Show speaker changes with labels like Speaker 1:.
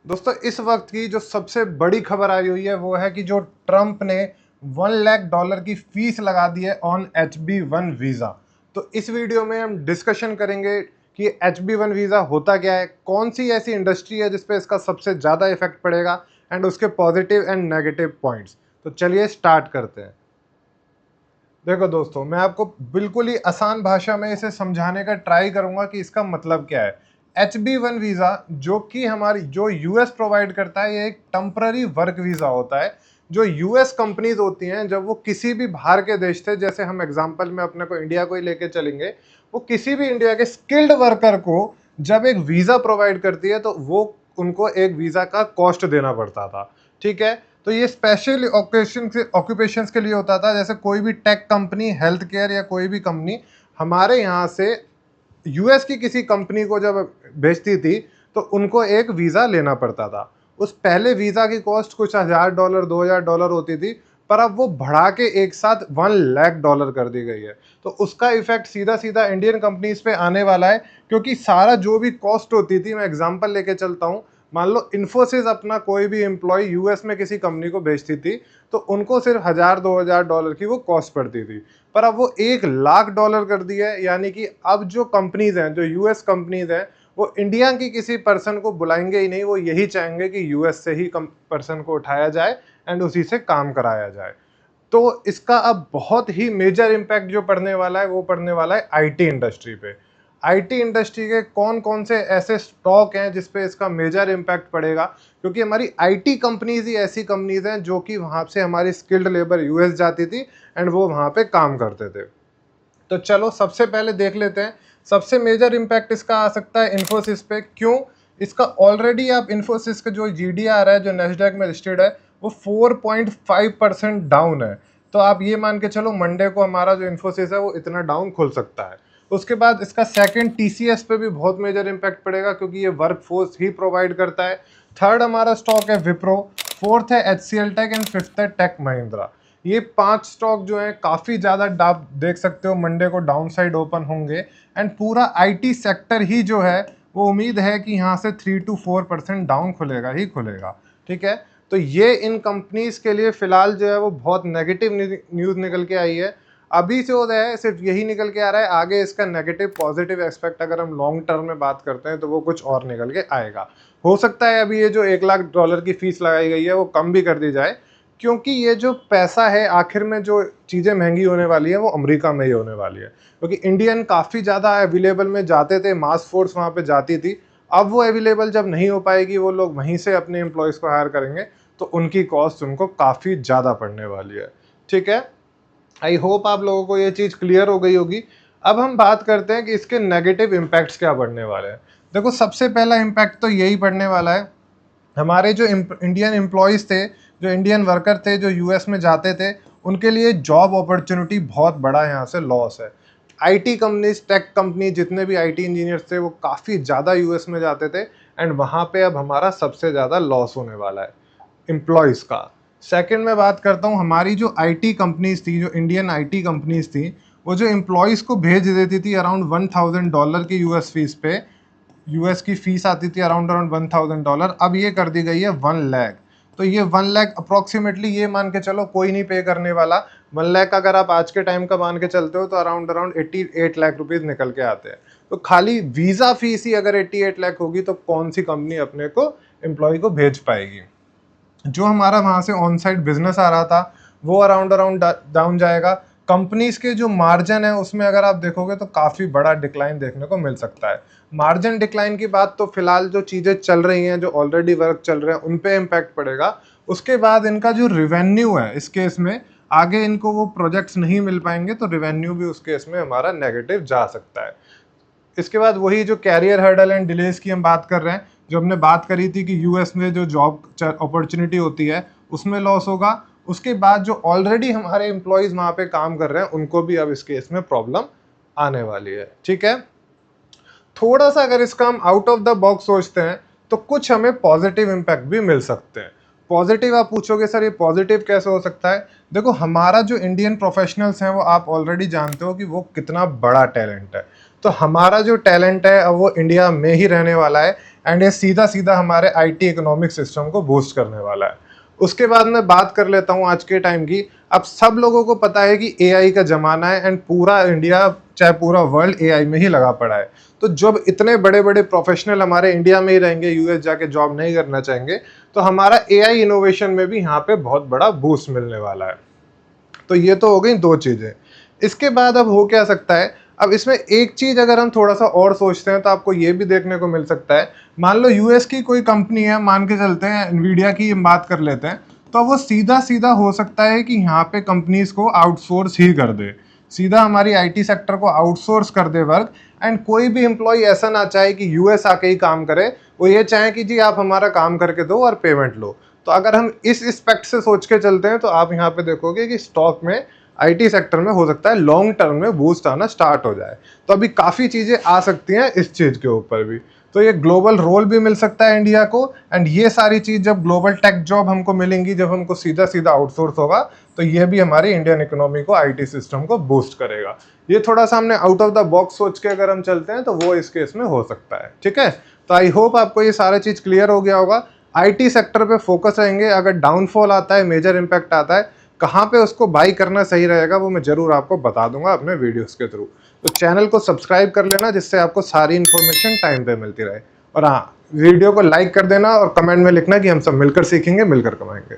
Speaker 1: दोस्तों इस वक्त की जो सबसे बड़ी खबर आई हुई है वो है कि जो ट्रंप ने $1 लाख की फीस लगा दी है ऑन HB1 वीज़ा। तो इस वीडियो में हम डिस्कशन करेंगे कि HB1 वीज़ा होता क्या है, कौन सी ऐसी इंडस्ट्री है जिसपे इसका सबसे ज़्यादा इफेक्ट पड़ेगा एंड उसके पॉजिटिव एंड नेगेटिव पॉइंट्स। तो चलिए स्टार्ट करते हैं। देखो दोस्तों, मैं आपको बिल्कुल ही आसान भाषा में इसे समझाने का ट्राई करूंगा कि इसका मतलब क्या है। HB1 वीज़ा जो कि हमारी जो यूएस प्रोवाइड करता है, ये एक टेम्पररी वर्क वीज़ा होता है। जो यूएस कंपनीज होती हैं, जब वो किसी भी बाहर के देश से, जैसे हम एग्जांपल में अपने को इंडिया को ही लेके चलेंगे, वो किसी भी इंडिया के स्किल्ड वर्कर को जब एक वीज़ा प्रोवाइड करती है तो वो उनको एक वीज़ा का कॉस्ट देना पड़ता था। ठीक है, तो ये स्पेशल ऑक्यूपेशंस के लिए होता था, जैसे कोई भी टेक कंपनी, हेल्थ केयर या कोई भी कंपनी हमारे यहाँ से यूएस की किसी कंपनी को जब भेजती थी तो उनको एक वीज़ा लेना पड़ता था। उस पहले वीज़ा की कॉस्ट कुछ $1000 $2000 होती थी, पर अब वो बढ़ा के एक साथ $1 लाख कर दी गई है। तो उसका इफेक्ट सीधा सीधा इंडियन कंपनीज पे आने वाला है, क्योंकि सारा जो भी कॉस्ट होती थी, मैं एग्जांपल लेके चलता हूँ। मान लो इन्फोसिस अपना कोई भी एम्प्लॉय यूएस में किसी कंपनी को भेजती थी, तो उनको सिर्फ $1000 $2000 की वो कॉस्ट पड़ती थी, पर अब वो $1 लाख कर दी है। यानी कि अब जो कंपनीज हैं, जो यूएस कंपनीज हैं, वो इंडिया की किसी पर्सन को बुलाएंगे ही नहीं। वो यही चाहेंगे कि यूएस से ही पर्सन को उठाया जाए एंड उसी से काम कराया जाए। तो इसका अब बहुत ही मेजर इम्पैक्ट जो पड़ने वाला है वो पड़ने वाला है आईटी इंडस्ट्री पे। आईटी इंडस्ट्री के कौन कौन से ऐसे स्टॉक हैं जिस पे इसका मेजर इम्पैक्ट पड़ेगा, क्योंकि हमारी आईटी कंपनीज ही ऐसी कंपनीज हैं जो कि वहाँ से हमारी स्किल्ड लेबर यूएस जाती थी एंड वो वहाँ पे काम करते थे। तो चलो सबसे पहले देख लेते हैं। सबसे मेजर इम्पैक्ट इसका आ सकता है इन्फोसिस पे। क्यों? इसका ऑलरेडी आप इन्फोसिस का जो जीडीआर है, जो नेस्डैक में लिस्टेड है, वो 4.5% डाउन है। तो आप ये मान के चलो मंडे को हमारा जो इन्फोसिस है वो इतना डाउन खुल सकता है। उसके बाद इसका सेकंड टीसीएस पे भी बहुत मेजर इम्पैक्ट पड़ेगा, क्योंकि ये वर्कफोर्स ही प्रोवाइड करता है। थर्ड हमारा स्टॉक है विप्रो, फोर्थ है HCL टेक एंड फिफ्थ है टेक महिंद्रा। ये 5 स्टॉक जो है काफ़ी ज़्यादा आप देख सकते हो मंडे को डाउन साइड ओपन होंगे। एंड पूरा आईटी सेक्टर ही जो है वो उम्मीद है कि यहाँ से 3 to 4% डाउन खुलेगा ही खुलेगा। ठीक है, तो ये इन कंपनीज के लिए फिलहाल जो है वो बहुत नेगेटिव न्यूज़ निकल के आई है। अभी से हो रहा है सिर्फ यही निकल के आ रहा है, आगे इसका नेगेटिव पॉजिटिव एस्पेक्ट अगर हम लॉन्ग टर्म में बात करते हैं तो वो कुछ और निकल के आएगा। हो सकता है अभी ये जो $1 लाख की फीस लगाई गई है वो कम भी कर दी जाए, क्योंकि ये जो पैसा है, आखिर में जो चीज़ें महंगी होने वाली है वो अमेरिका में ही होने वाली है। क्योंकि इंडियन काफ़ी ज़्यादा अवेलेबल में जाते थे, मास फोर्स वहाँ पे जाती थी। अब वो अवेलेबल जब नहीं हो पाएगी, वो लोग वहीं से अपने एम्प्लॉयज़ को हायर करेंगे, तो उनकी कॉस्ट उनको काफ़ी ज़्यादा पड़ने वाली है। ठीक है, आई होप आप लोगों को ये चीज़ क्लियर हो गई होगी। अब हम बात करते हैं कि इसके नेगेटिव इम्पैक्ट्स क्या पड़ने वाले हैं। देखो सबसे पहला इम्पैक्ट तो यही पड़ने वाला है, हमारे जो इंडियन एम्प्लॉयज़ थे, जो इंडियन वर्कर थे, जो यूएस में जाते थे, उनके लिए जॉब अपॉर्चुनिटी बहुत बड़ा यहाँ से लॉस है। आईटी कंपनीज, टेक कंपनी, जितने भी आईटी इंजीनियर्स थे वो काफ़ी ज़्यादा यूएस में जाते थे एंड वहाँ पे अब हमारा सबसे ज़्यादा लॉस होने वाला है एम्प्लॉयज़ का। सेकंड में बात करता हूँ, हमारी जो आईटी कंपनीज थी, जो इंडियन आईटी कंपनीज थी, वो जो एम्प्लॉयज़ को भेज देती थी अराउंड $1000 की यूएस फीस पे, यूएस की फीस आती थी अराउंड अराउंड $1000, अब ये कर दी गई है 1 लाख। तो ये 1 लाख अप्रोक्सीमेटली ये मान के चलो कोई नहीं पे करने वाला। 1 लाख अगर आप आज के टाइम का मान के चलते हो तो अराउंड अराउंड 88 लाख रुपीज़ निकल के आते हैं। तो खाली वीज़ा फीस ही अगर 88 लाख होगी तो कौन सी कंपनी अपने को एम्प्लॉय को भेज पाएगी। जो हमारा वहाँ से ऑन साइड बिजनेस आ रहा था वो अराउंड अराउंड डाउन जाएगा। कंपनीज के जो मार्जिन है उसमें अगर आप देखोगे तो काफ़ी बड़ा डिक्लाइन देखने को मिल सकता है। मार्जिन डिक्लाइन की बात तो फिलहाल जो चीज़ें चल रही हैं, जो ऑलरेडी वर्क चल रहे हैं, उन पे इम्पैक्ट पड़ेगा। उसके बाद इनका जो रिवेन्यू है, इस केस में आगे इनको वो प्रोजेक्ट्स नहीं मिल पाएंगे, तो रिवेन्यू भी उस केस में हमारा नेगेटिव जा सकता है। इसके बाद वही जो कैरियर हर्डल एंड डिलेज की हम बात कर रहे हैं, जो हमने बात करी थी कि यूएस में जो जॉब अपॉर्चुनिटी होती है उसमें लॉस होगा। उसके बाद जो ऑलरेडी हमारे एम्प्लॉयज़ वहाँ पे काम कर रहे हैं उनको भी अब इस केस में प्रॉब्लम आने वाली है। ठीक है, थोड़ा सा अगर इसका हम आउट ऑफ द बॉक्स सोचते हैं तो कुछ हमें पॉजिटिव इम्पैक्ट भी मिल सकते हैं। पॉजिटिव आप पूछोगे सर ये पॉजिटिव कैसे हो सकता है? देखो हमारा जो इंडियन प्रोफेशनल्स हैं वो आप ऑलरेडी जानते हो कि वो कितना बड़ा टैलेंट है। तो हमारा जो टैलेंट है अब वो इंडिया में ही रहने वाला है एंड ये सीधा सीधा हमारे आईटी इकोनॉमिक सिस्टम को बूस्ट करने वाला है। उसके बाद मैं बात कर लेता हूँ आज के टाइम की। अब सब लोगों को पता है कि एआई का ज़माना है एंड पूरा इंडिया चाहे पूरा वर्ल्ड एआई में ही लगा पड़ा है। तो जब इतने बड़े बड़े प्रोफेशनल हमारे इंडिया में ही रहेंगे, यूएस जाके जॉब नहीं करना चाहेंगे, तो हमारा एआई इनोवेशन में भी यहाँ पे बहुत बड़ा बूस्ट मिलने वाला है। तो ये तो हो गई दो चीज़ें। इसके बाद अब हो क्या सकता है, अब इसमें एक चीज़ अगर हम थोड़ा सा और सोचते हैं तो आपको ये भी देखने को मिल सकता है। मान लो यूएस की कोई कंपनी है, मान के चलते हैं एनवीडिया की बात कर लेते हैं, तो वो सीधा सीधा हो सकता है कि यहाँ पे कंपनीज को आउटसोर्स ही कर दे, सीधा हमारी आईटी सेक्टर को आउटसोर्स कर दे वर्क। एंड कोई भी एम्प्लॉय ऐसा ना चाहे कि यूएस आके ही काम करे, वो ये चाहे कि जी आप हमारा काम करके दो और पेमेंट लो। तो अगर हम इस एस्पेक्ट से सोच के चलते हैं तो आप यहाँ पे देखोगे कि स्टॉक में आईटी सेक्टर में हो सकता है लॉन्ग टर्म में बूस्ट आना स्टार्ट हो जाए। तो अभी काफ़ी चीज़ें आ सकती हैं इस चीज़ के ऊपर भी। तो ये ग्लोबल रोल भी मिल सकता है इंडिया को एंड ये सारी चीज़ जब ग्लोबल टेक जॉब हमको मिलेंगी, जब हमको सीधा सीधा आउटसोर्स होगा, तो ये भी हमारी इंडियन इकोनॉमी को, आईटी सिस्टम को बूस्ट करेगा। ये थोड़ा सा हमने आउट ऑफ द बॉक्स सोच के अगर हम चलते हैं तो वो इस केस में हो सकता है। ठीक है, तो आई होप आपको ये सारा चीज़ क्लियर हो गया होगा। आईटी सेक्टर पे फोकस रहेंगे, अगर डाउनफॉल आता है, मेजर इम्पैक्ट आता है, कहाँ पे उसको बाई करना सही रहेगा वो मैं ज़रूर आपको बता दूंगा अपने वीडियोस के थ्रू। तो चैनल को सब्सक्राइब कर लेना जिससे आपको सारी इन्फॉर्मेशन टाइम पे मिलती रहे। और हाँ, वीडियो को लाइक कर देना और कमेंट में लिखना कि हम सब मिलकर सीखेंगे, मिलकर कमाएंगे।